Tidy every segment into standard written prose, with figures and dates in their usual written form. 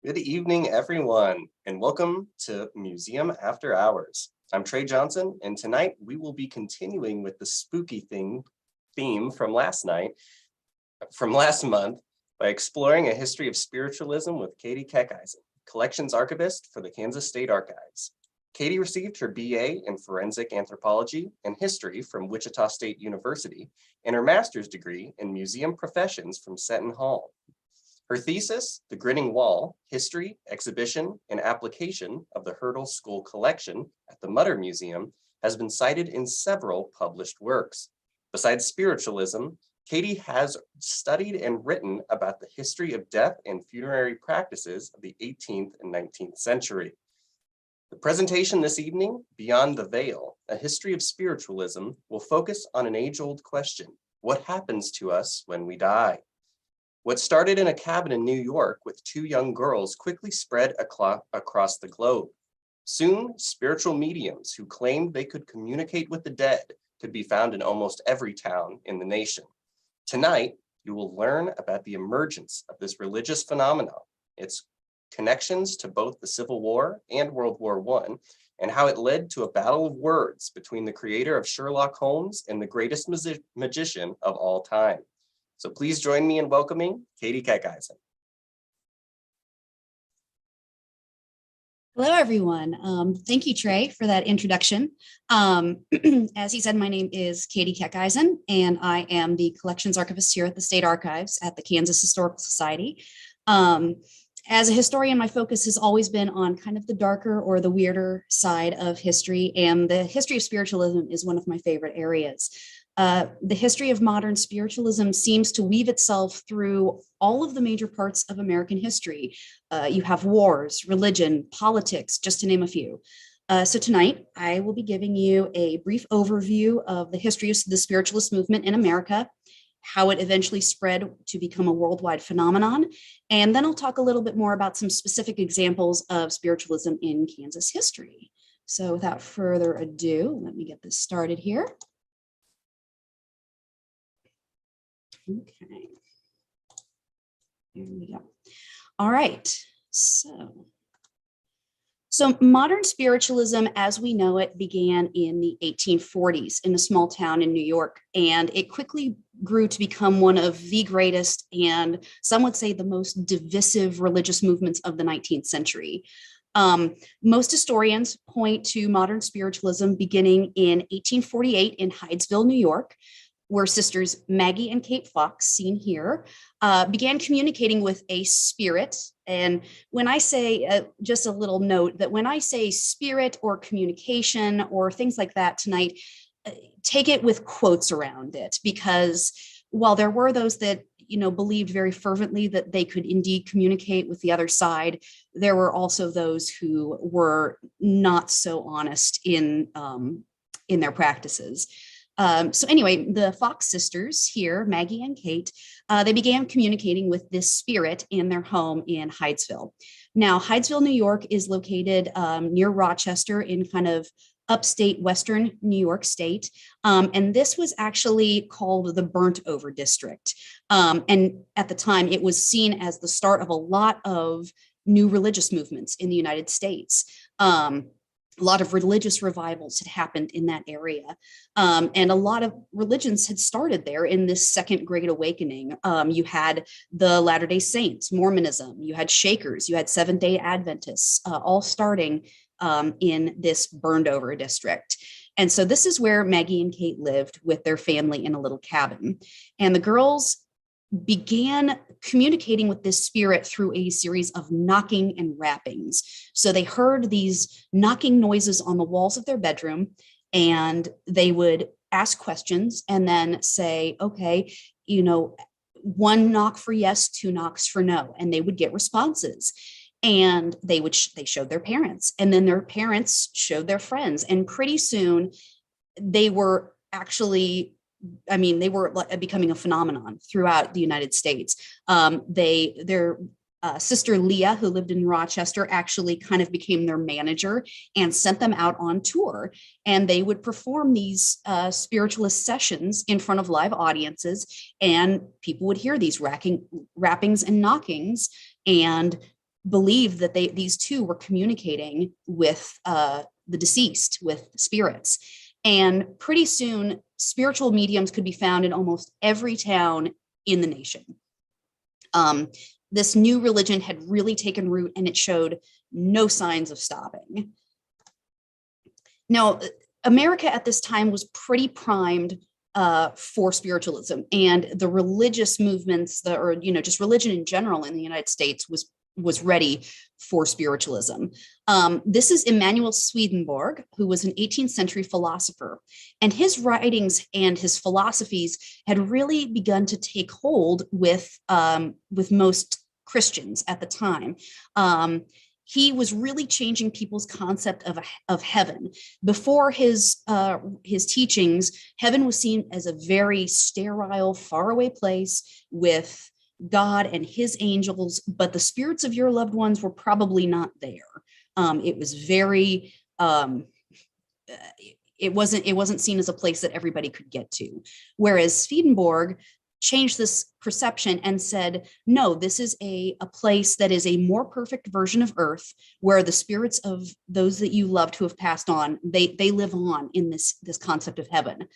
Good evening, everyone, and welcome to Museum After Hours. I'm Trey Johnson, and tonight we will be continuing with the spooky theme from last month, by exploring a history of spiritualism with Katie Keckeisen, Collections Archivist for the Kansas State Archives. Katie received her BA in Forensic Anthropology and History from Wichita State University and her master's degree in Museum Professions from Seton Hall. Her thesis, The Grinning Wall, History, Exhibition, and Application of the Hurdle School Collection at the Mutter Museum, has been cited in several published works. Besides spiritualism, Katie has studied and written about the history of death and funerary practices of the 18th and 19th century. The presentation this evening, Beyond the Veil, A History of Spiritualism, will focus on an age-old question: what happens to us when we die? What started in a cabin in New York with two young girls quickly spread across the globe. Soon, spiritual mediums who claimed they could communicate with the dead could be found in almost every town in the nation. Tonight, you will learn about the emergence of this religious phenomenon, its connections to both the Civil War and World War I, and how it led to a battle of words between the creator of Sherlock Holmes and the greatest magician of all time. So please join me in welcoming Katie Keckeisen. Hello, everyone. Thank you, Trey, for that introduction. As he said, my name is Katie Keckeisen, and I am the collections archivist here at the State Archives at the Kansas Historical Society. As a historian, my focus has always been on kind of the darker or the weirder side of history, and the history of spiritualism is one of my favorite areas. The history of modern spiritualism seems to weave itself through all of the major parts of American history. You have wars, religion, politics, just to name a few. So tonight, I will be giving you a brief overview of the history of the spiritualist movement in America, how it eventually spread to become a worldwide phenomenon, and then I'll talk a little bit more about some specific examples of spiritualism in Kansas history. So without further ado, let me get this started here. Okay, here we go. All right, so modern spiritualism as we know it began in the 1840s in a small town in New York, and it quickly grew to become one of the greatest and some would say the most divisive religious movements of the 19th century. Most historians point to modern spiritualism beginning in 1848 in Hydesville, New York, where sisters Maggie and Kate Fox, seen here, began communicating with a spirit. And when I say, just a little note, that when I say spirit or communication or things like that tonight, take it with quotes around it, because while there were those that believed very fervently that they could indeed communicate with the other side, there were also those who were not so honest in their practices. So anyway, the Fox sisters here, Maggie and Kate, they began communicating with this spirit in their home in Hydesville. Now, Hydesville, New York is located near Rochester in kind of upstate Western New York State. And this was actually called the Burnt Over District. And at the time, it was seen as the start of a lot of new religious movements in the United States. A lot of religious revivals had happened in that area. And a lot of religions had started there in this Second Great Awakening. You had the Latter-day Saints, Mormonism, you had Shakers, you had Seventh-day Adventists, all starting in this burned over district. And so this is where Maggie and Kate lived with their family in a little cabin. And the girls began communicating with this spirit through a series of knocking and rappings. So they heard these knocking noises on the walls of their bedroom, and they would ask questions and then say, okay, one knock for yes, two knocks for no, and they would get responses. And they showed their parents, and then their parents showed their friends, and pretty soon they were actually, they were becoming a phenomenon throughout the United States. Their sister Leah, who lived in Rochester, actually kind of became their manager and sent them out on tour. And they would perform these spiritualist sessions in front of live audiences, and people would hear these rappings and knockings, and believed that these two were communicating with the deceased, with spirits. And pretty soon, spiritual mediums could be found in almost every town in the nation. This new religion had really taken root, and it showed no signs of stopping. Now, America at this time was pretty primed for spiritualism, and the religious movements, just religion in general in the United States was ready for spiritualism. This is Emanuel Swedenborg, who was an 18th century philosopher, and his writings and his philosophies had really begun to take hold with most Christians at the time. He was really changing people's concept of heaven. Before his teachings, heaven was seen as a very sterile, faraway place with God and his angels, but the spirits of your loved ones were probably not there. It was very, it wasn't seen as a place that everybody could get to. Whereas Swedenborg changed this perception and said, no, this is a place that is a more perfect version of Earth, where the spirits of those that you loved who have passed on, they live on in this concept of heaven.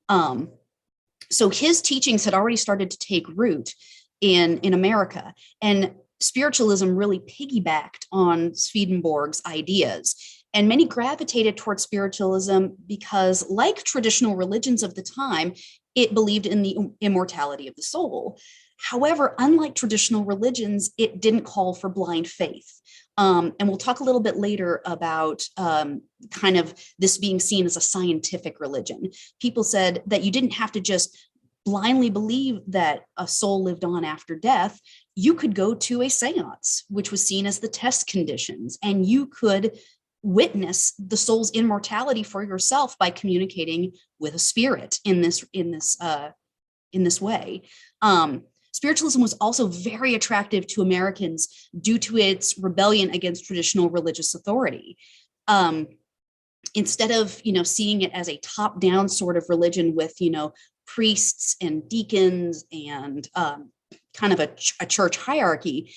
So his teachings had already started to take root in America, and spiritualism really piggybacked on Swedenborg's ideas. And many gravitated towards spiritualism because, like traditional religions of the time, it believed in the immortality of the soul. However, unlike traditional religions, it didn't call for blind faith. And we'll talk a little bit later about kind of this being seen as a scientific religion. People said that you didn't have to just blindly believe that a soul lived on after death. You could go to a seance, which was seen as the test conditions, and you could witness the soul's immortality for yourself by communicating with a spirit in this way. Spiritualism was also very attractive to Americans due to its rebellion against traditional religious authority. Instead of seeing it as a top-down sort of religion with priests and deacons and kind of a church hierarchy,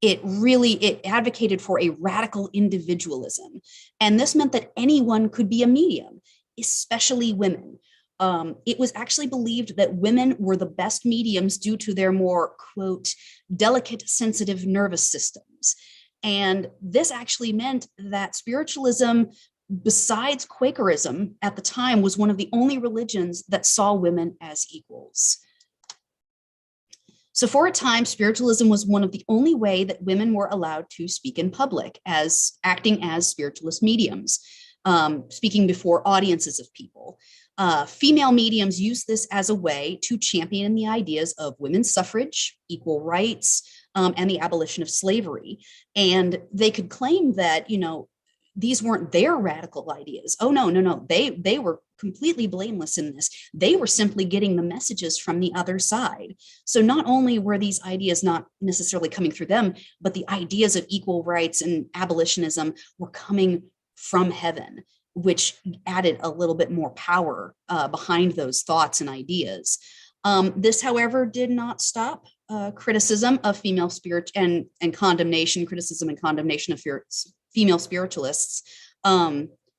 it advocated for a radical individualism. And this meant that anyone could be a medium, especially women. It was actually believed that women were the best mediums due to their more, quote, delicate, sensitive nervous systems. And this actually meant that spiritualism, besides Quakerism at the time, was one of the only religions that saw women as equals. So for a time, spiritualism was one of the only way that women were allowed to speak in public, as acting as spiritualist mediums, speaking before audiences of people. Female mediums used this as a way to champion the ideas of women's suffrage, equal rights, and the abolition of slavery. And they could claim that, these weren't their radical ideas. Oh, no. They were completely blameless in this. They were simply getting the messages from the other side. So not only were these ideas not necessarily coming through them, but the ideas of equal rights and abolitionism were coming from heaven, which added a little bit more power behind those thoughts and ideas. This, however, did not stop criticism of female spirit and criticism and condemnation of female spiritualists.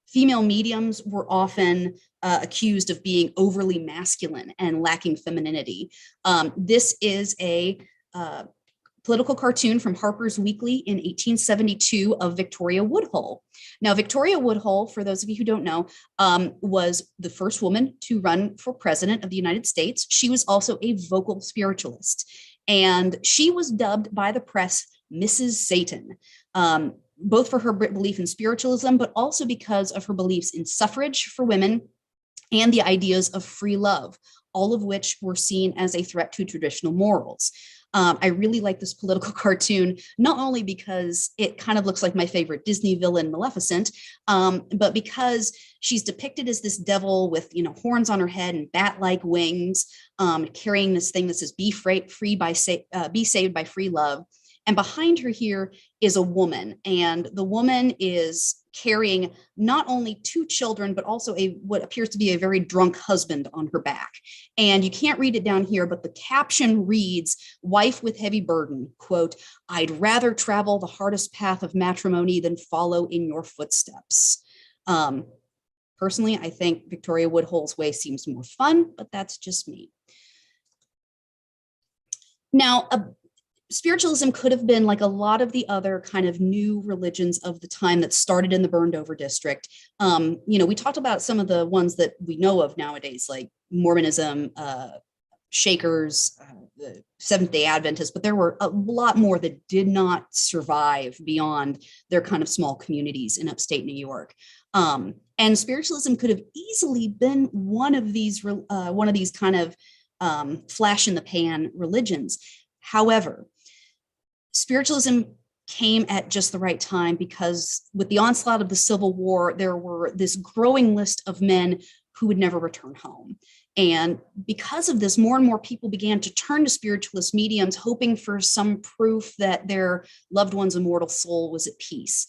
Female mediums were often accused of being overly masculine and lacking femininity. This is a political cartoon from Harper's Weekly in 1872 of Victoria Woodhull. Now, Victoria Woodhull, for those of you who don't know, was the first woman to run for president of the United States. She was also a vocal spiritualist, and she was dubbed by the press Mrs. Satan, both for her belief in spiritualism, but also because of her beliefs in suffrage for women and the ideas of free love, all of which were seen as a threat to traditional morals. I really like this political cartoon, not only because it kind of looks like my favorite Disney villain, Maleficent, but because she's depicted as this devil with, horns on her head and bat-like wings, carrying this thing that says, be saved by free love. And behind her here is a woman, and the woman is carrying not only two children, but also what appears to be a very drunk husband on her back. And you can't read it down here, but the caption reads, "Wife with heavy burden, quote, I'd rather travel the hardest path of matrimony than follow in your footsteps." Personally, I think Victoria Woodhull's way seems more fun, but that's just me. Now, spiritualism could have been like a lot of the other kind of new religions of the time that started in the burned over district. We talked about some of the ones that we know of nowadays, like Mormonism, Shakers, the Seventh-day Adventists, but there were a lot more that did not survive beyond their kind of small communities in upstate New York. And spiritualism could have easily been one of these kind of flash in the pan religions. However, spiritualism came at just the right time, because with the onslaught of the Civil War, there were this growing list of men who would never return home. And because of this, more and more people began to turn to spiritualist mediums, hoping for some proof that their loved one's immortal soul was at peace.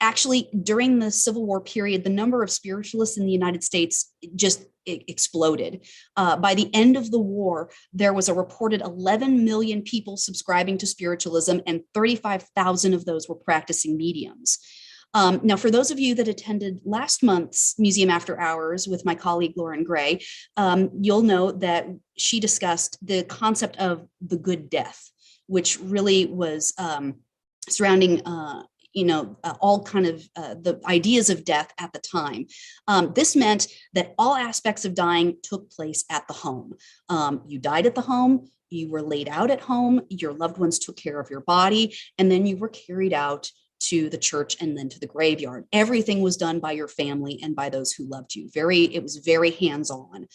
Actually, during the Civil War period, the number of spiritualists in the United States just exploded. By the end of the war, there was a reported 11 million people subscribing to spiritualism, and 35,000 of those were practicing mediums. Now, for those of you that attended last month's Museum After Hours with my colleague Lauren Gray, you'll know that she discussed the concept of the good death, which really was surrounding all kind of the ideas of death at the time. This meant that all aspects of dying took place at the home. You died at the home, you were laid out at home, your loved ones took care of your body, and then you were carried out to the church and then to the graveyard. Everything was done by your family and by those who loved you. It was very hands-on.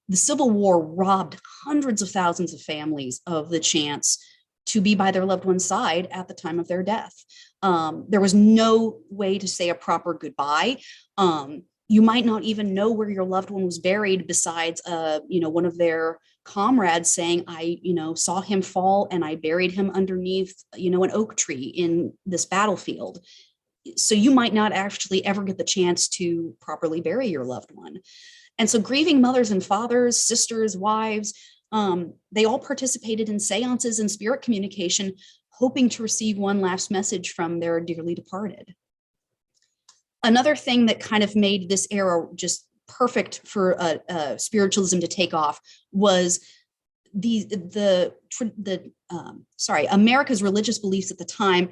The Civil War robbed hundreds of thousands of families of the chance to be by their loved one's side at the time of their death. There was no way to say a proper goodbye. You might not even know where your loved one was buried, besides, one of their comrades saying, I saw him fall and I buried him underneath, an oak tree in this battlefield. So you might not actually ever get the chance to properly bury your loved one. And so grieving mothers and fathers, sisters, wives, they all participated in seances and spirit communication, hoping to receive one last message from their dearly departed. Another thing that kind of made this era just perfect for spiritualism to take off was America's religious beliefs at the time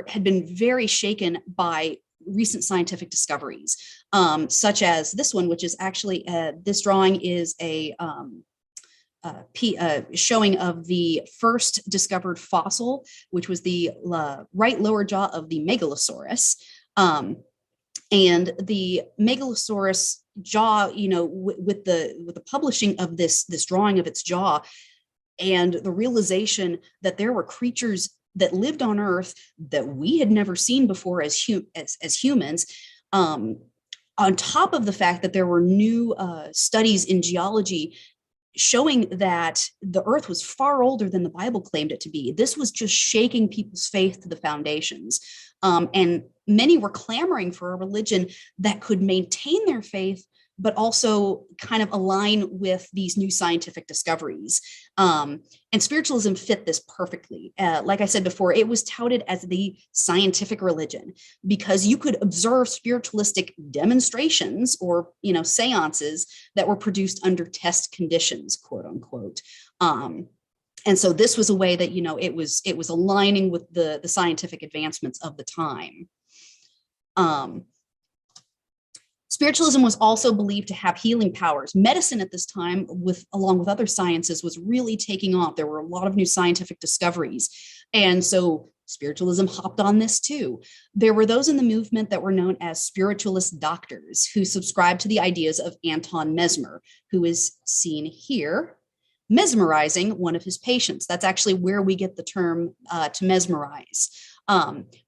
had been very shaken by recent scientific discoveries, such as this one, which is actually this drawing is a showing of the first discovered fossil, which was the right lower jaw of the Megalosaurus. And the Megalosaurus jaw, with the publishing of this drawing of its jaw, and the realization that there were creatures that lived on Earth that we had never seen before as humans, on top of the fact that there were new studies in geology showing that the Earth was far older than the Bible claimed it to be. This was just shaking people's faith to the foundations. And many were clamoring for a religion that could maintain their faith, but also kind of align with these new scientific discoveries. And spiritualism fit this perfectly. Like I said before, it was touted as the scientific religion because you could observe spiritualistic demonstrations or, seances that were produced under test conditions, quote unquote. And so this was a way that, it was aligning with the scientific advancements of the time. Spiritualism was also believed to have healing powers. Medicine at this time, along with other sciences, was really taking off. There were a lot of new scientific discoveries. And so spiritualism hopped on this too. There were those in the movement that were known as spiritualist doctors who subscribed to the ideas of Anton Mesmer, who is seen here, mesmerizing one of his patients. That's actually where we get the term to mesmerize.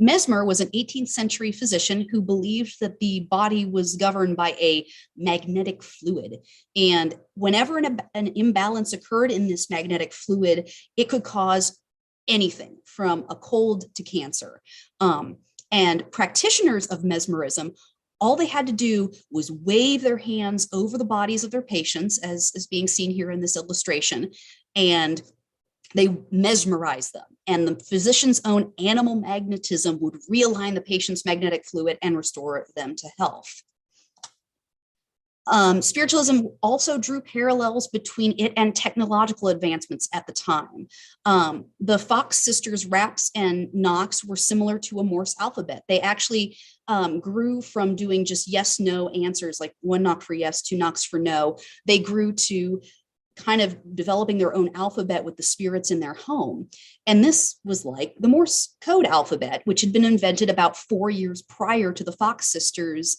Mesmer was an 18th century physician who believed that the body was governed by a magnetic fluid. And whenever an imbalance occurred in this magnetic fluid, it could cause anything from a cold to cancer. And practitioners of mesmerism, all they had to do was wave their hands over the bodies of their patients, as is being seen here in this illustration, and they mesmerize them. And the physician's own animal magnetism would realign the patient's magnetic fluid and restore them to health. Spiritualism also drew parallels between it and technological advancements at the time. The Fox sisters' raps and knocks were similar to a Morse alphabet. They actually grew from doing just yes, no answers, like one knock for yes, two knocks for no. They grew to kind of developing their own alphabet with the spirits in their home. And this was like the Morse code alphabet, which had been invented about 4 years prior to the Fox sisters,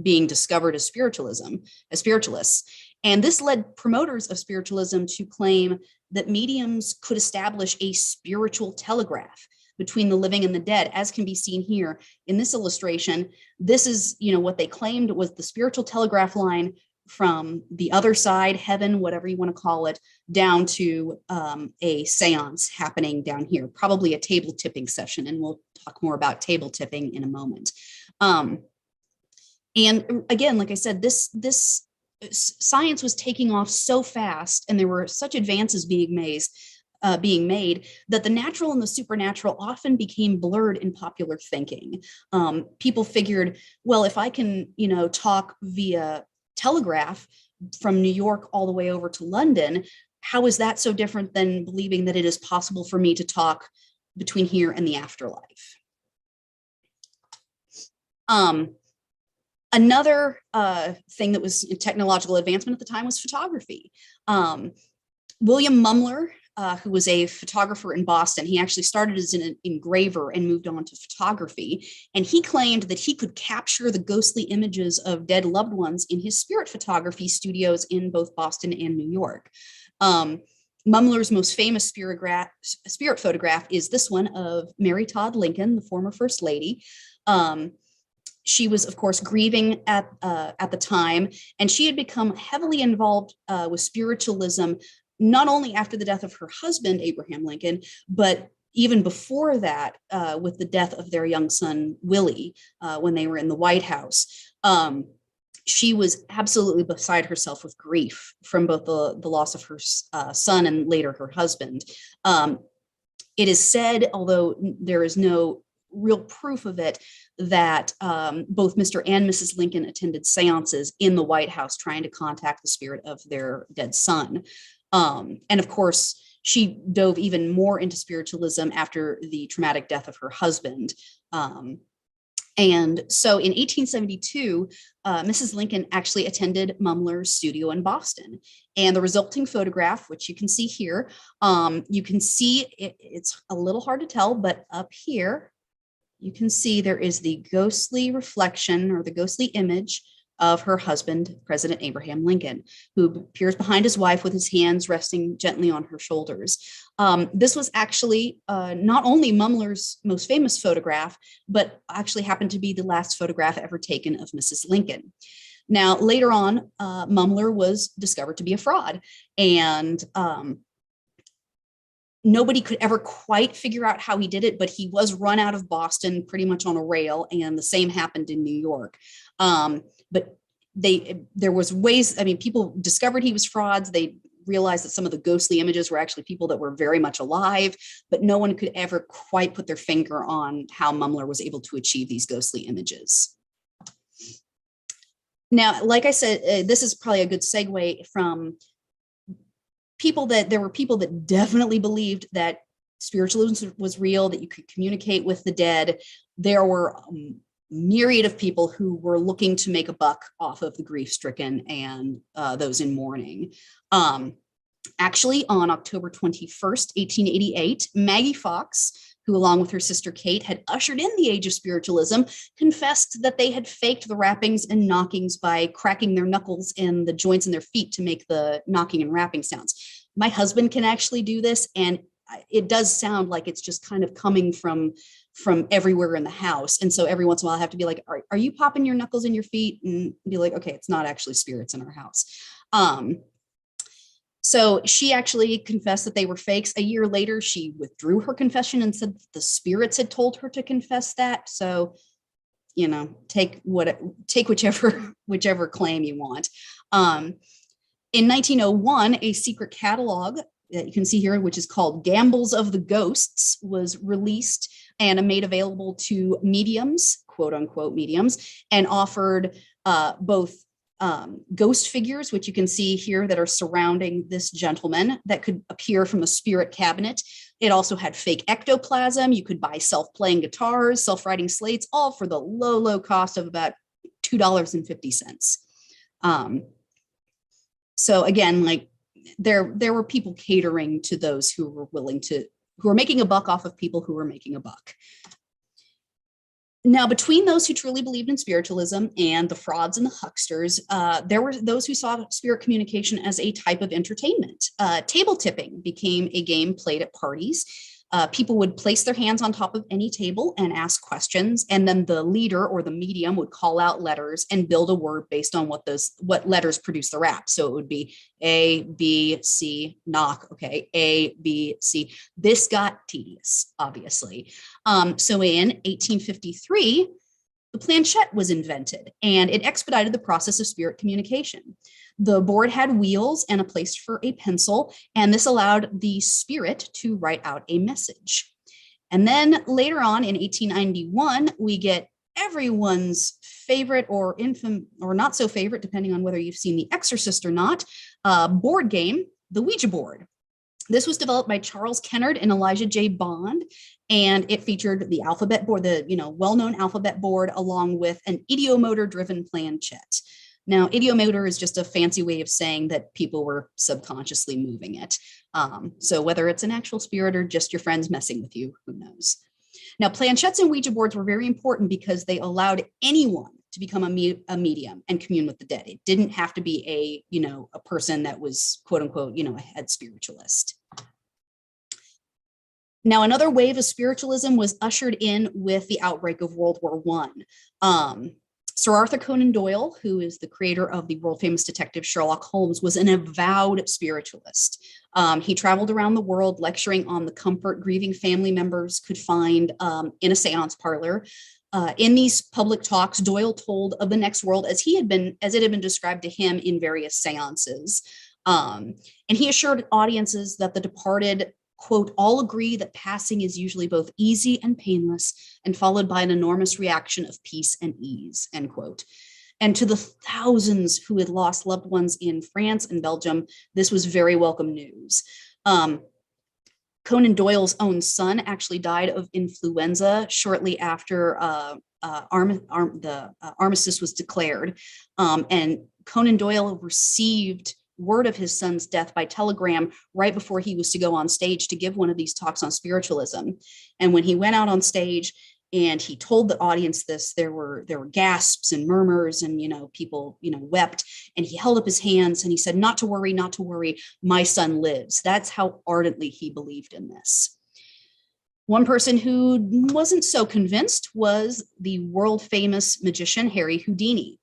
being discovered as spiritualists. And this led promoters of spiritualism to claim that mediums could establish a spiritual telegraph between the living and the dead, as can be seen here in this illustration. This is, what they claimed was the spiritual telegraph line from the other side, heaven, whatever you want to call it, down to a seance happening down here, probably a table tipping session. And we'll talk more about table tipping in a moment. And again, like I said, this science was taking off so fast, and there were such advances being made that the natural and the supernatural often became blurred in popular thinking. People figured, well, if I can, talk via telegraph from New York all the way over to London, how is that so different than believing that it is possible for me to talk between here and the afterlife? Another thing that was a technological advancement at the time was photography. William Mumler, who was a photographer in Boston, he actually started as an engraver and moved on to photography. And he claimed that he could capture the ghostly images of dead loved ones in his spirit photography studios in both Boston and New York. Mumler's most famous spirit photograph is this one of Mary Todd Lincoln, the former First Lady. She was, of course, grieving at the time, and she had become heavily involved with spiritualism, not only after the death of her husband, Abraham Lincoln, but even before that, with the death of their young son, Willie, when they were in the White House. She was absolutely beside herself with grief from both the loss of her son and later her husband. It is said, although there is no real proof of it, that both Mr. and Mrs. Lincoln attended seances in the White House trying to contact the spirit of their dead son. And of course, she dove even more into spiritualism after the traumatic death of her husband. And so in 1872, Mrs. Lincoln actually attended Mumler's studio in Boston. And the resulting photograph, which you can see here, you can see it's a little hard to tell, but up here, you can see there is the ghostly reflection or the ghostly image of her husband, President Abraham Lincoln, who appears behind his wife with his hands resting gently on her shoulders. This was actually not only Mumler's most famous photograph, but actually happened to be the last photograph ever taken of Mrs. Lincoln. Now, later on, Mumler was discovered to be a fraud, and nobody could ever quite figure out how he did it, but he was run out of Boston pretty much on a rail, and the same happened in New York. But there was ways, people discovered he was frauds. They realized that some of the ghostly images were actually people that were very much alive, but no one could ever quite put their finger on how Mumler was able to achieve these ghostly images. Now, like I said, this is probably a good segue from there were people that definitely believed that spiritualism was real, that you could communicate with the dead. There were a myriad of people who were looking to make a buck off of the grief-stricken and those in mourning. Actually, on October 21st, 1888, Maggie Fox, who along with her sister Kate had ushered in the age of spiritualism, confessed that they had faked the rappings and knockings by cracking their knuckles in the joints in their feet to make the knocking and rapping sounds. My husband can actually do this, and it does sound like it's just kind of coming from everywhere in the house. And so every once in a while I have to be like, are you popping your knuckles in your feet? And be like, okay, it's not actually spirits in our house. So she actually confessed that they were fakes. A year later, she withdrew her confession and said the spirits had told her to confess that. So, take whichever claim you want. In 1901, a secret catalog that you can see here, which is called Gambles of the Ghosts, was released and made available to mediums, quote unquote mediums, and offered both ghost figures, which you can see here that are surrounding this gentleman that could appear from a spirit cabinet. It also had fake ectoplasm. You could buy self-playing guitars, self-writing slates, all for the low cost of about $2.50. So again, like there were people catering to those who were making a buck off of people who were making a buck. Now, between those who truly believed in spiritualism and the frauds and the hucksters, there were those who saw spirit communication as a type of entertainment. Table tipping became a game played at parties. People would place their hands on top of any table and ask questions, and then the leader or the medium would call out letters and build a word based on what letters produce the rap. So it would be A, B, C, knock. Okay, A, B, C. This got tedious, obviously. So in 1853, the planchette was invented, and it expedited the process of spirit communication. The board had wheels and a place for a pencil, and this allowed the spirit to write out a message. And then later on in 1891, we get everyone's favorite or not so favorite, depending on whether you've seen The Exorcist or not, board game, the Ouija board. This was developed by Charles Kennard and Elijah J. Bond, and it featured the alphabet board, the well-known alphabet board, along with an ideomotor-driven planchette. Now, ideomotor is just a fancy way of saying that people were subconsciously moving it. So whether it's an actual spirit or just your friends messing with you, who knows? Now, planchettes and Ouija boards were very important because they allowed anyone to become a medium and commune with the dead. It didn't have to be a person that was quote unquote, a head spiritualist. Now, another wave of spiritualism was ushered in with the outbreak of World War I. Sir Arthur Conan Doyle, who is the creator of the world famous detective Sherlock Holmes, was an avowed spiritualist. He traveled around the world lecturing on the comfort grieving family members could find in a seance parlor. In these public talks, Doyle told of the next world as it had been described to him in various seances. And he assured audiences that the departed, quote, all agree that passing is usually both easy and painless and followed by an enormous reaction of peace and ease, end quote. And to the thousands who had lost loved ones in France and Belgium, this was very welcome news. Conan Doyle's own son actually died of influenza shortly after the armistice was declared. And Conan Doyle received word of his son's death by telegram right before he was to go on stage to give one of these talks on spiritualism. And when he went out on stage and he told the audience this, there were gasps and murmurs and people wept, and he held up his hands and he said, not to worry, my son lives. That's how ardently he believed in this. One person who wasn't so convinced was the world famous magician Harry Houdini.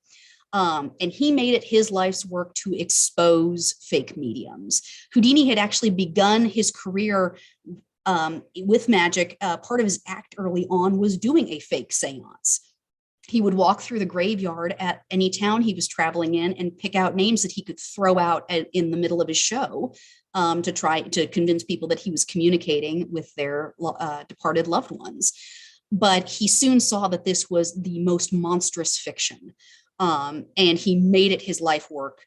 And he made it his life's work to expose fake mediums. Houdini had actually begun his career with magic. Part of his act early on was doing a fake seance. He would walk through the graveyard at any town he was traveling in and pick out names that he could throw out in the middle of his show to try to convince people that he was communicating with their departed loved ones. But he soon saw that this was the most monstrous fiction. And he made it his life work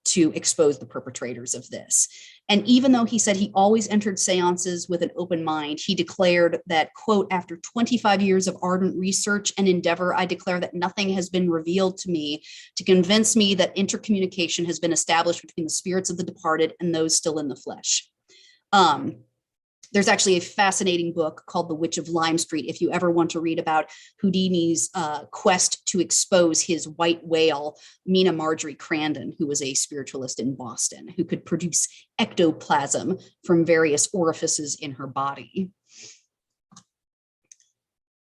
to expose the perpetrators of this. And even though he said he always entered seances with an open mind, he declared that, quote, after 25 years of ardent research and endeavor, I declare that nothing has been revealed to me to convince me that intercommunication has been established between the spirits of the departed and those still in the flesh. There's actually a fascinating book called The Witch of Lime Street, if you ever want to read about Houdini's quest to expose his white whale, Mina Marjorie Crandon, who was a spiritualist in Boston, who could produce ectoplasm from various orifices in her body.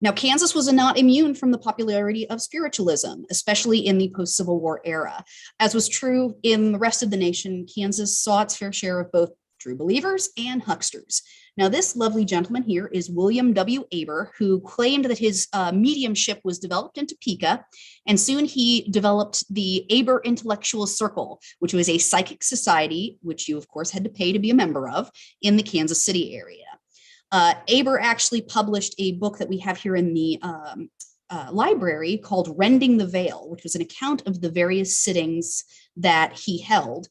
Now, Kansas was not immune from the popularity of spiritualism, especially in the post-Civil War era. As was true in the rest of the nation, Kansas saw its fair share of both true believers and hucksters. Now, this lovely gentleman here is William W. Aber, who claimed that his mediumship was developed in Topeka, and soon he developed the Aber Intellectual Circle, which was a psychic society, which you, of course, had to pay to be a member of, in the Kansas City area. Aber actually published a book that we have here in the library called Rending the Veil, which was an account of the various sittings that he held.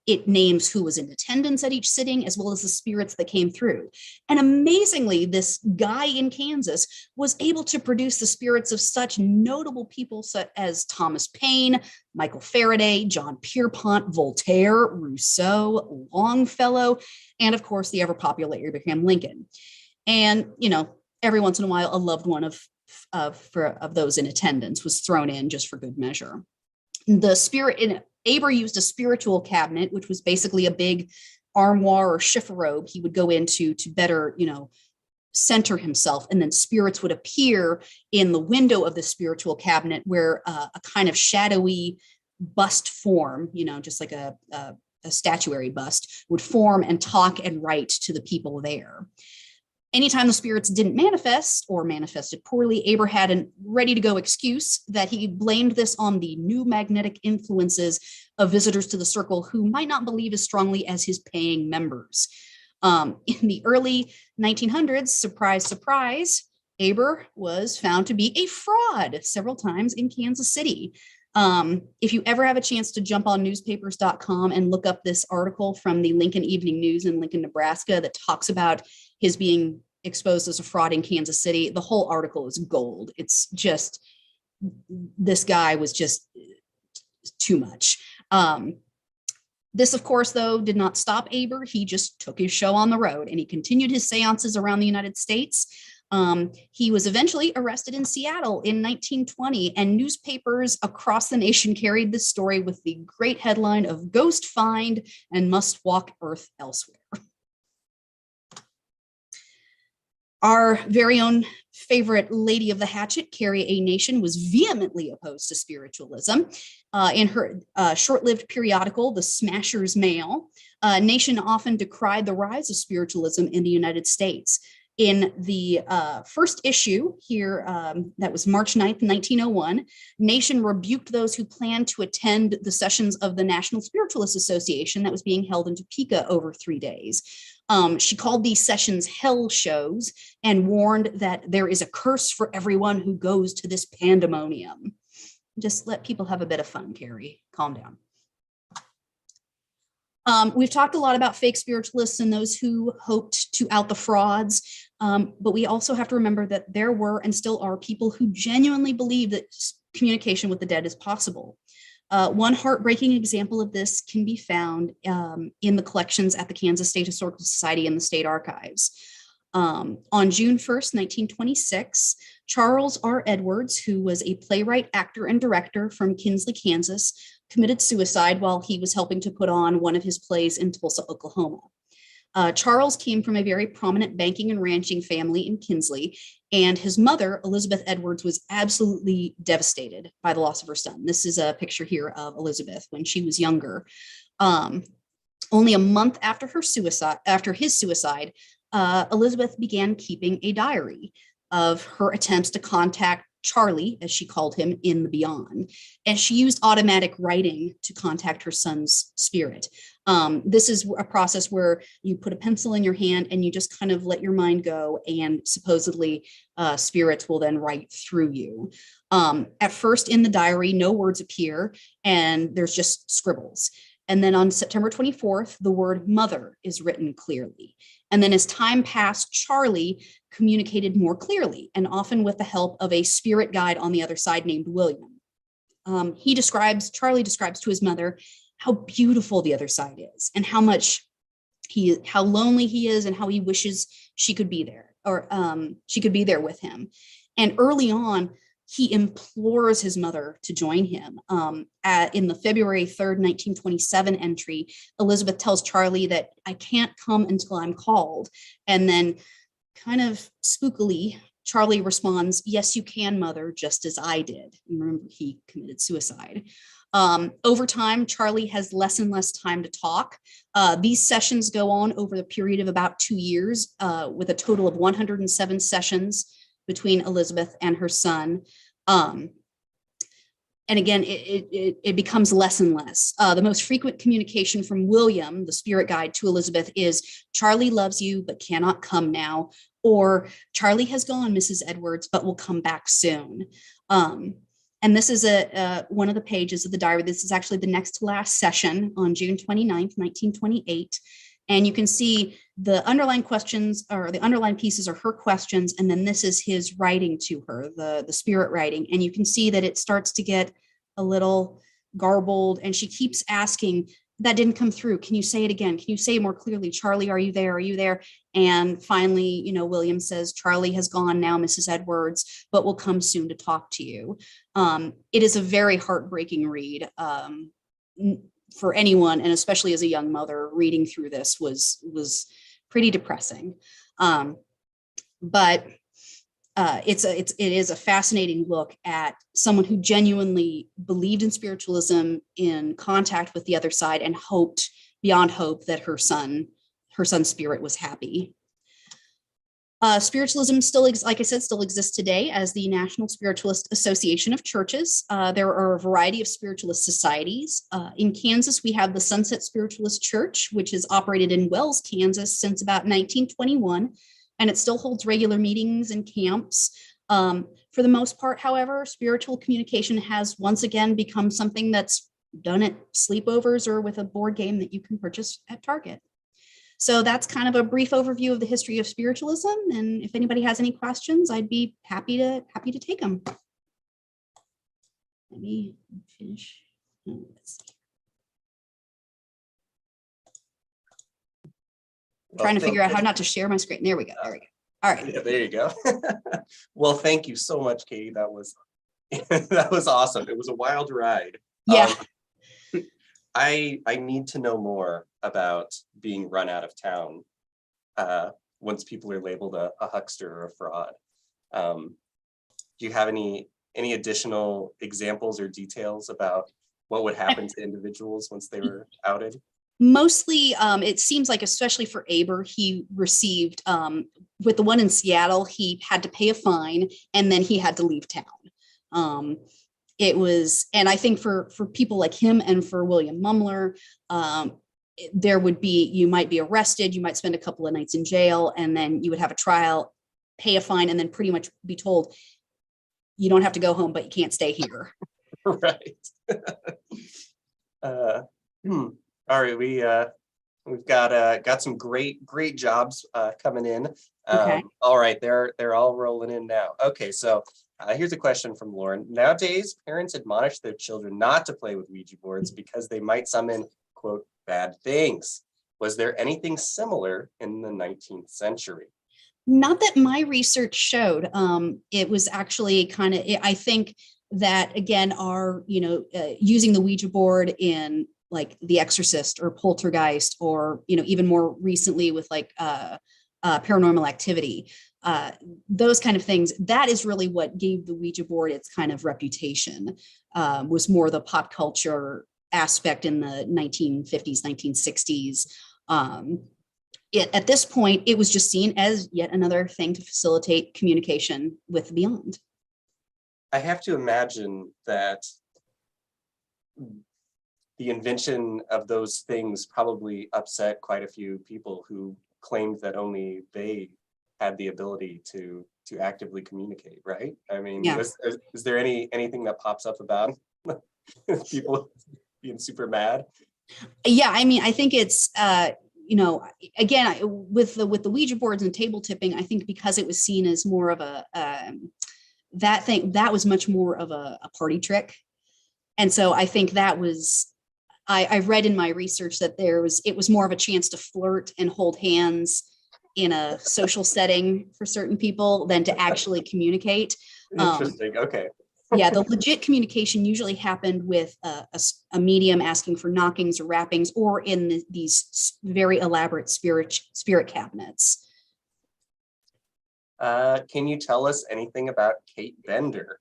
It names who was in attendance at each sitting, as well as the spirits that came through. And amazingly, this guy in Kansas was able to produce the spirits of such notable people such as Thomas Paine, Michael Faraday, John Pierpont, Voltaire, Rousseau, Longfellow, and of course, the ever popular Abraham Lincoln. And, you know, every once in a while, a loved one of those in attendance was thrown in just for good measure. The spirit in Aber used a spiritual cabinet, which was basically a big armoire or chifforobe he would go into to better, you know, center himself. And then spirits would appear in the window of the spiritual cabinet where a kind of shadowy bust form, you know, just like a statuary bust would form and talk and write to the people there. Anytime the spirits didn't manifest or manifested poorly, Aber had a ready-to-go excuse that he blamed this on the new magnetic influences of visitors to the circle who might not believe as strongly as his paying members. In the early 1900s, surprise, surprise, Aber was found to be a fraud several times in Kansas City. If you ever have a chance to jump on newspapers.com and look up this article from the Lincoln Evening News in Lincoln, Nebraska, that talks about his being exposed as a fraud in Kansas City, the whole article is gold. It's just, this guy was just too much. This, of course, though, did not stop Aber. He just took his show on the road and he continued his seances around the United States. He was eventually arrested in Seattle in 1920, and newspapers across the nation carried this story with the great headline of "Ghost Find and Must Walk Earth Elsewhere." Our very own favorite lady of the hatchet, Carrie A. Nation, was vehemently opposed to spiritualism. In her short-lived periodical, The Smasher's Mail, Nation often decried the rise of spiritualism in the United States. In the first issue here, that was March 9th, 1901, Nation rebuked those who planned to attend the sessions of the National Spiritualist Association that was being held in Topeka over 3 days. She called these sessions hell shows and warned that there is a curse for everyone who goes to this pandemonium. Just let people have a bit of fun, Carrie. Calm down. We've talked a lot about fake spiritualists and those who hoped to out the frauds, but we also have to remember that there were and still are people who genuinely believe that communication with the dead is possible. One heartbreaking example of this can be found in the collections at the Kansas State Historical Society and the State Archives. On June 1st, 1926, Charles R. Edwards, who was a playwright, actor, and director from Kinsley, Kansas, committed suicide while he was helping to put on one of his plays in Tulsa, Oklahoma. Charles came from a very prominent banking and ranching family in Kinsley, and his mother, Elizabeth Edwards, was absolutely devastated by the loss of her son. This is a picture here of Elizabeth when she was younger. Only a month after his suicide, Elizabeth began keeping a diary of her attempts to contact Charlie, as she called him, in the beyond. And she used automatic writing to contact her son's spirit. This is a process where you put a pencil in your hand and you just kind of let your mind go, and supposedly spirits will then write through you. At first in the diary, no words appear and there's just scribbles. And then on September 24th, the word mother is written clearly. And then as time passed, Charlie communicated more clearly, and often with the help of a spirit guide on the other side named William. Charlie describes to his mother how beautiful the other side is, and how lonely he is, and how he wishes she could be there, or she could be there with him. And early on, he implores his mother to join him. In the February 3rd, 1927 entry, Elizabeth tells Charlie that I can't come until I'm called. And then kind of spookily, Charlie responds, "Yes, you can, mother, just as I did." And remember, he committed suicide. Over time, Charlie has less and less time to talk. These sessions go on over the period of about 2 years, with a total of 107 sessions between Elizabeth and her son. And again, it becomes less and less. The most frequent communication from William, the spirit guide, to Elizabeth is, "Charlie loves you, but cannot come now," or "Charlie has gone, Mrs. Edwards, but will come back soon." And this is one of the pages of the diary. This is actually the next to last session on June 29th, 1928. And you can see the underlined questions, or the underlined pieces, are her questions. And then this is his writing to her, the spirit writing. And you can see that it starts to get a little garbled. And she keeps asking, "That didn't come through. Can you say it again? Can you say it more clearly? Charlie, are you there? Are you there?" And finally, William says, "Charlie has gone now, Mrs. Edwards, but will come soon to talk to you." It is a very heartbreaking read. For anyone, and especially as a young mother, reading through this was pretty depressing. But it is a fascinating look at someone who genuinely believed in spiritualism, in contact with the other side, and hoped beyond hope that her son's spirit was happy. Spiritualism still, like I said, still exists today as the National Spiritualist Association of Churches. There are a variety of spiritualist societies. In Kansas, we have the Sunset Spiritualist Church, which has operated in Wells, Kansas since about 1921, and it still holds regular meetings and camps. For the most part, however, spiritual communication has once again become something that's done at sleepovers or with a board game that you can purchase at Target. So that's kind of a brief overview of the history of spiritualism. And if anybody has any questions, I'd be happy to take them. Let me finish. Let's see. Trying to figure out how not to share my screen. There we go. There we go. All right. Yeah, there you go. Well, thank you so much, Katie. That was that was awesome. It was a wild ride. Yeah. I need to know more about being run out of town once people are labeled a huckster or a fraud. Do you have any additional examples or details about what would happen to individuals once they were outed? Mostly, it seems like, especially for Aber, he received, with the one in Seattle, he had to pay a fine and then he had to leave town. It was, and I think for people like him and for William Mumler, there would be, you might be arrested, you might spend a couple of nights in jail, and then you would have a trial, pay a fine, and then pretty much be told, you don't have to go home, but you can't stay here. Right. All right, we've got some great jobs coming in. Okay. All right, they're all rolling in now. Okay, so here's a question from Lauren. Nowadays, parents admonish their children not to play with Ouija boards because they might summon, quote, bad things. Was there anything similar in the 19th century? Not that my research showed. It was actually kind of, I think that, again, our, using the Ouija board in like The Exorcist or Poltergeist, or, even more recently with like Paranormal Activity, those kind of things, that is really what gave the Ouija board its kind of reputation, was more the pop culture aspect in the 1950s, 1960s. At this point, it was just seen as yet another thing to facilitate communication with the beyond. I have to imagine that the invention of those things probably upset quite a few people who claimed that only they had the ability to actively communicate, right? I mean, Yeah. Is there anything that pops up about people being super mad? Yeah, I mean, I think it's again, with the Ouija boards and table tipping, I think because it was seen as more of a that was much more of a party trick, and so I think that was. I read in my research that it was more of a chance to flirt and hold hands in a social setting for certain people than to actually communicate. Interesting. Okay. Yeah, the legit communication usually happened with a medium asking for knockings or rappings, or in these very elaborate spirit cabinets. Can you tell us anything about Kate Bender?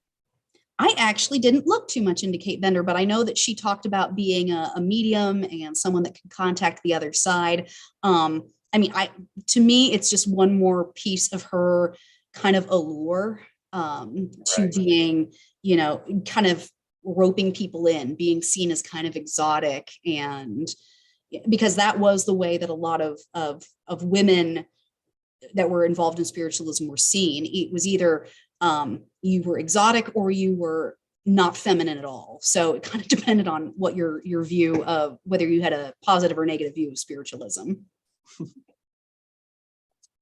I actually didn't look too much into Kate Bender, but I know that she talked about being a medium and someone that can contact the other side. I mean, to me, it's just one more piece of her kind of allure to Right. being, kind of roping people in, being seen as kind of exotic, and because that was the way that a lot of women that were involved in spiritualism were seen. It was either you were exotic or you were not feminine at all. So it kind of depended on what your view of whether you had a positive or negative view of spiritualism.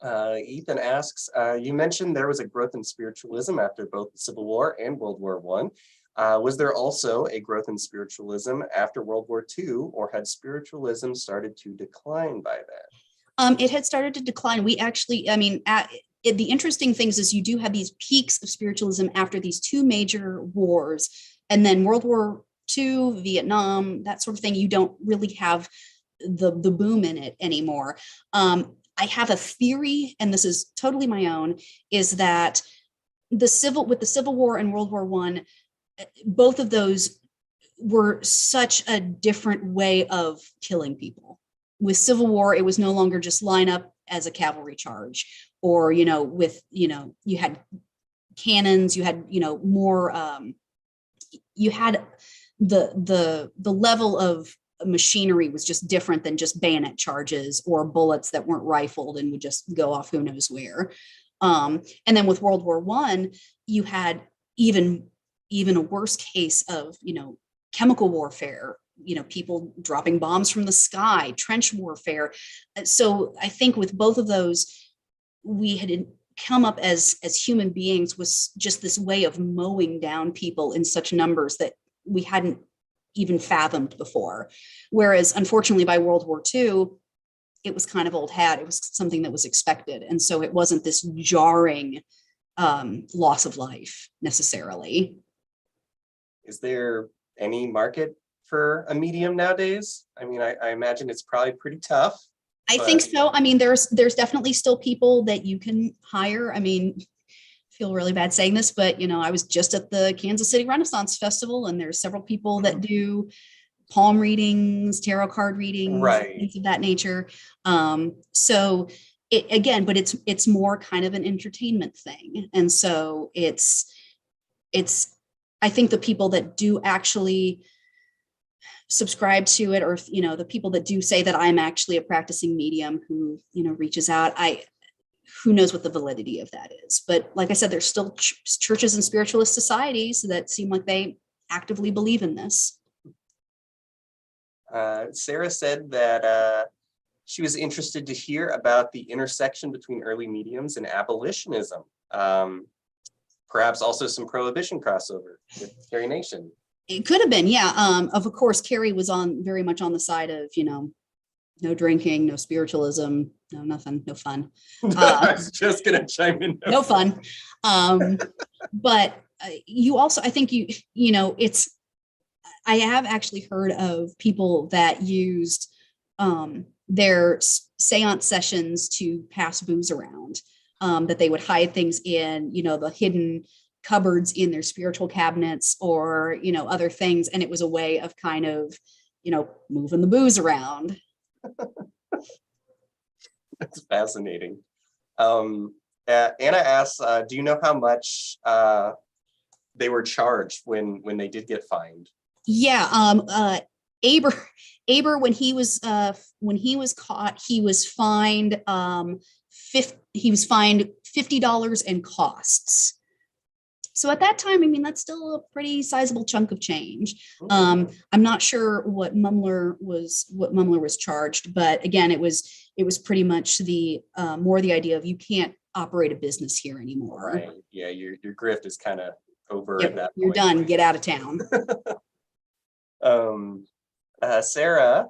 Ethan asks, you mentioned there was a growth in spiritualism after both the Civil War and World War I. Was there also a growth in spiritualism after World War II, or had spiritualism started to decline by then? It had started to decline. We actually, I mean, the interesting things is you do have these peaks of spiritualism after these two major wars, and then World War II, Vietnam, that sort of thing. You don't really have the boom in it anymore. I have a theory, and this is totally my own, is that with the Civil War and World War I, both of those were such a different way of killing people. With Civil War, it was no longer just line up as a cavalry charge, or you had cannons, you had more, you had the level of machinery was just different than just bayonet charges or bullets that weren't rifled and would just go off who knows where. And then with World War I, you had even a worse case of chemical warfare, people dropping bombs from the sky, trench warfare. So I think with both of those, we had come up as human beings was just this way of mowing down people in such numbers that we hadn't even fathomed before. Whereas unfortunately by World War II, it was kind of old hat. It was something that was expected. And so it wasn't this jarring loss of life necessarily. Is there any market for a medium nowadays? I mean, I imagine it's probably pretty tough. I think so. I mean, there's definitely still people that you can hire. I mean, feel really bad saying this, but I was just at the Kansas City Renaissance Festival, and there's several people that do palm readings, tarot card readings, right, things of that nature. So but it's more kind of an entertainment thing, and so it's I think the people that do actually subscribe to it, or the people that do say that I'm actually a practicing medium who reaches out, who knows what the validity of that is. But like I said, there's still churches and spiritualist societies that seem like they actively believe in this. Sarah said that she was interested to hear about the intersection between early mediums and abolitionism. Perhaps also some prohibition crossover with Carrie Nation. It could have been, yeah. Of course, Carrie was very much on the side of, no drinking, no spiritualism, no nothing, no fun. I was just gonna chime in. No fun. But you also, I think I have actually heard of people that used their seance sessions to pass booze around, that they would hide things in, the hidden cupboards in their spiritual cabinets, or, other things. And it was a way of kind of, moving the booze around. That's fascinating. Anna asks, do you know how much they were charged when they did get fined? Yeah. Aber, when he was caught, he was fined $50 in costs. So at that time, I mean, that's still a pretty sizable chunk of change. I'm not sure what Mumler was charged, but again, it was pretty much the more the idea of you can't operate a business here anymore. Right. Yeah, your grift is kind of over Yep, at that you're point. done. Get out of town. Sarah,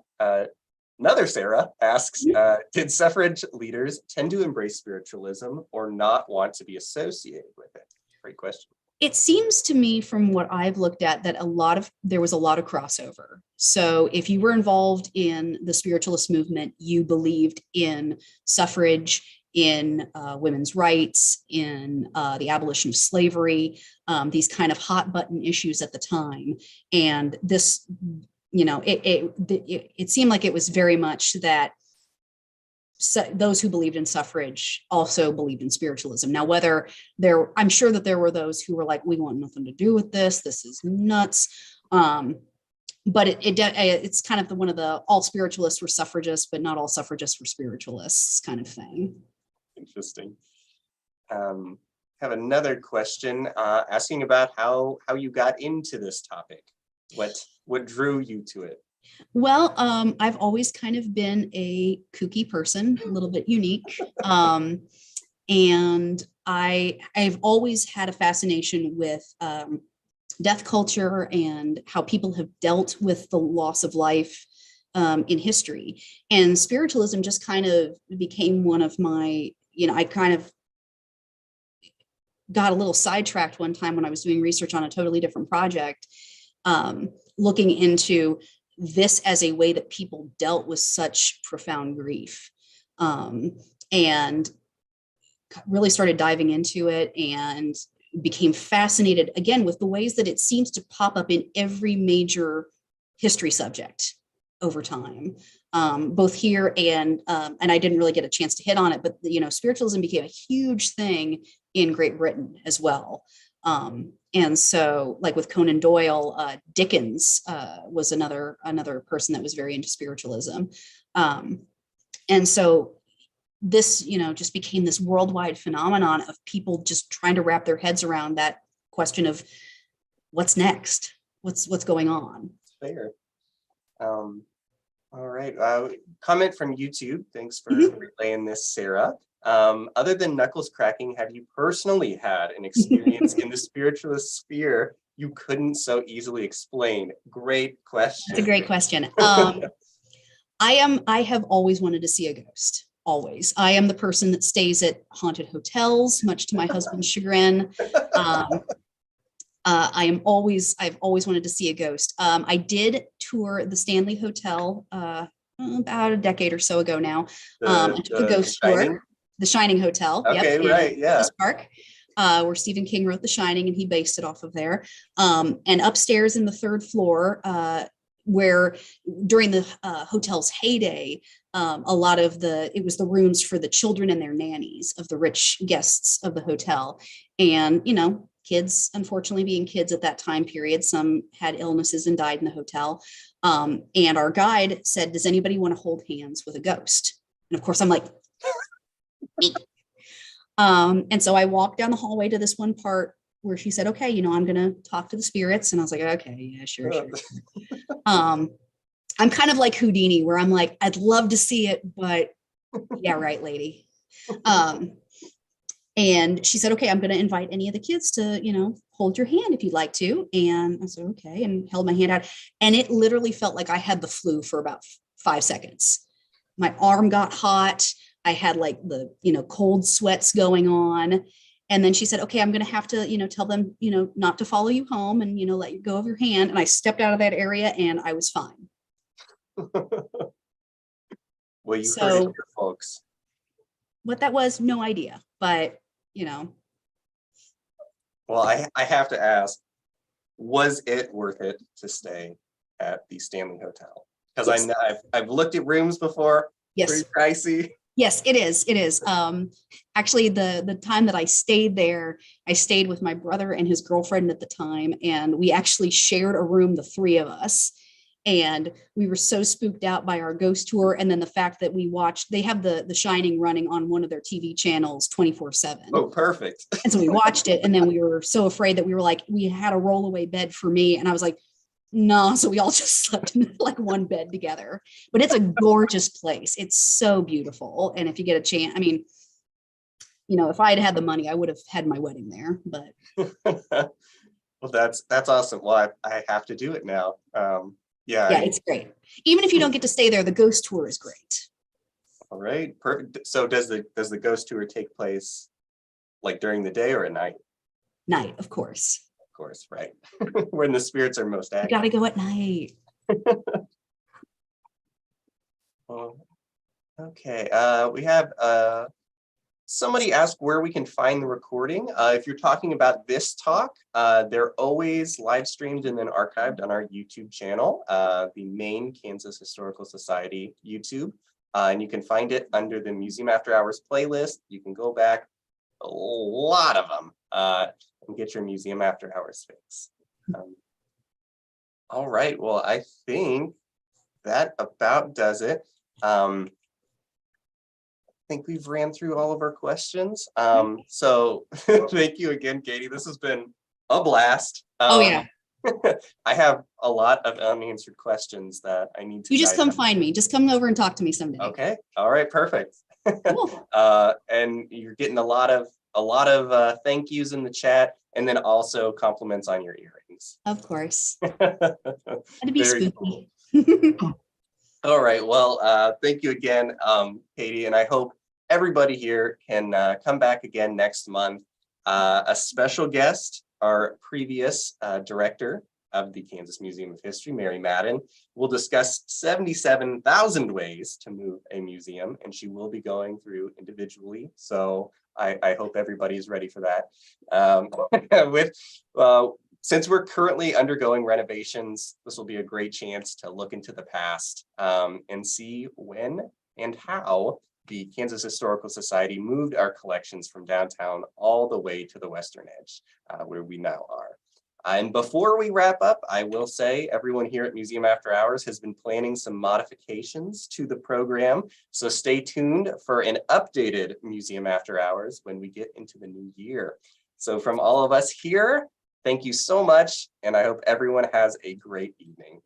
another Sarah asks, did suffrage leaders tend to embrace spiritualism or not want to be associated with it? Great question. It seems to me from what I've looked at that there was a lot of crossover. So if you were involved in the spiritualist movement, you believed in suffrage, in women's rights, in the abolition of slavery, these kind of hot button issues at the time. And this, it seemed like it was very much that those who believed in suffrage also believed in spiritualism. Now, I'm sure that there were those who were like, we want nothing to do with this. This is nuts. But it's kind of one of the all spiritualists were suffragists, but not all suffragists were spiritualists kind of thing. Interesting. Have another question asking about how you got into this topic. What drew you to it? Well, I've always kind of been a kooky person, a little bit unique. And I've always had a fascination with death culture and how people have dealt with the loss of life in history. And spiritualism just kind of became one of my, I kind of got a little sidetracked one time when I was doing research on a totally different project, looking into this as a way that people dealt with such profound grief, and really started diving into it and became fascinated again with the ways that it seems to pop up in every major history subject over time, both here and I didn't really get a chance to hit on it, but spiritualism became a huge thing in Great Britain as well. And so, like with Conan Doyle, Dickens was another person that was very into spiritualism. And so this, just became this worldwide phenomenon of people just trying to wrap their heads around that question of what's next, what's going on. Fair. All right. Comment from YouTube. Thanks for relaying this, Sarah. Other than knuckles cracking, have you personally had an experience in the spiritualist sphere you couldn't so easily explain? Great question. That's a great question. I have always wanted to see a ghost. Always. I am the person that stays at haunted hotels, much to my husband's chagrin. I've always wanted to see a ghost. I did tour the Stanley Hotel about a decade or so ago now. I took a ghost tour. The Shining Hotel. Okay, yep, right, yeah. Park, where Stephen King wrote The Shining, and he based it off of there. And upstairs in the third floor, where during the hotel's heyday, a lot of it was the rooms for the children and their nannies of the rich guests of the hotel. And, kids, unfortunately being kids at that time period, some had illnesses and died in the hotel. And our guide said, does anybody want to hold hands with a ghost? And of course I'm like, me. And so I walked down the hallway to this one part where she said, okay, I'm going to talk to the spirits. And I was like, okay, yeah, sure. I'm kind of like Houdini, where I'm like, I'd love to see it, but yeah, right, lady. And she said, okay, I'm going to invite any of the kids to, hold your hand if you'd like to. And I said, okay, and held my hand out. And it literally felt like I had the flu for about 5 seconds. My arm got hot. I had like the, cold sweats going on. And then she said, okay, I'm going to have to, tell them, not to follow you home and, let you go of your hand. And I stepped out of that area and I was fine. Well, you heard it here, folks. What that was, no idea, but, Well, I have to ask, was it worth it to stay at the Stanley Hotel? Because yes. I know I've looked at rooms before. Yes. Pretty pricey. Yes, it is. It is. Actually, the time that I stayed there, I stayed with my brother and his girlfriend at the time, and we actually shared a room, the three of us. And we were so spooked out by our ghost tour, and then the fact that they have the Shining running on one of their TV channels 24/7. Oh, perfect. And so we watched it, and then we were so afraid that we had a rollaway bed for me, and I was like, no, so we all just slept in like one bed together. But it's a gorgeous place. It's so beautiful. And if you get a chance, I mean, if I had the money, I would have had my wedding there. But well, that's awesome. Well, I have to do it now. Yeah, it's great. Even if you don't get to stay there, the ghost tour is great. All right, perfect. So does the ghost tour take place like during the day or at night? Night, of course. Course, right? When the spirits are most active. You gotta go at night. Well, okay. We have Somebody asked where we can find the recording. If you're talking about this talk, they're always live streamed and then archived on our YouTube channel, the main Kansas Historical Society YouTube. And you can find it under the Museum After Hours playlist. You can go back a lot of them and get your Museum After Hours fix. All right, well, I think that about does it. I think we've ran through all of our questions. So thank you again, Katie. This has been a blast. Oh yeah. I have a lot of unanswered questions that I need to. You just come find me. Just come over and talk to me someday. Okay. All right. Perfect. Cool. And you're getting a lot of thank yous in the chat, and then also compliments on your earrings. Of course. That'd be Very spooky. cool. All right. Well, thank you again, Katie, and I hope everybody here can come back again next month. A special guest, our previous director of the Kansas Museum of History, Mary Madden, will discuss 77,000 ways to move a museum, and she will be going through individually. So I hope everybody's ready for that. Since we're currently undergoing renovations, this will be a great chance to look into the past and see when and how the Kansas Historical Society moved our collections from downtown all the way to the western edge, where we now are. And before we wrap up, I will say everyone here at Museum After Hours has been planning some modifications to the program. So stay tuned for an updated Museum After Hours when we get into the new year. So from all of us here, thank you so much, and I hope everyone has a great evening.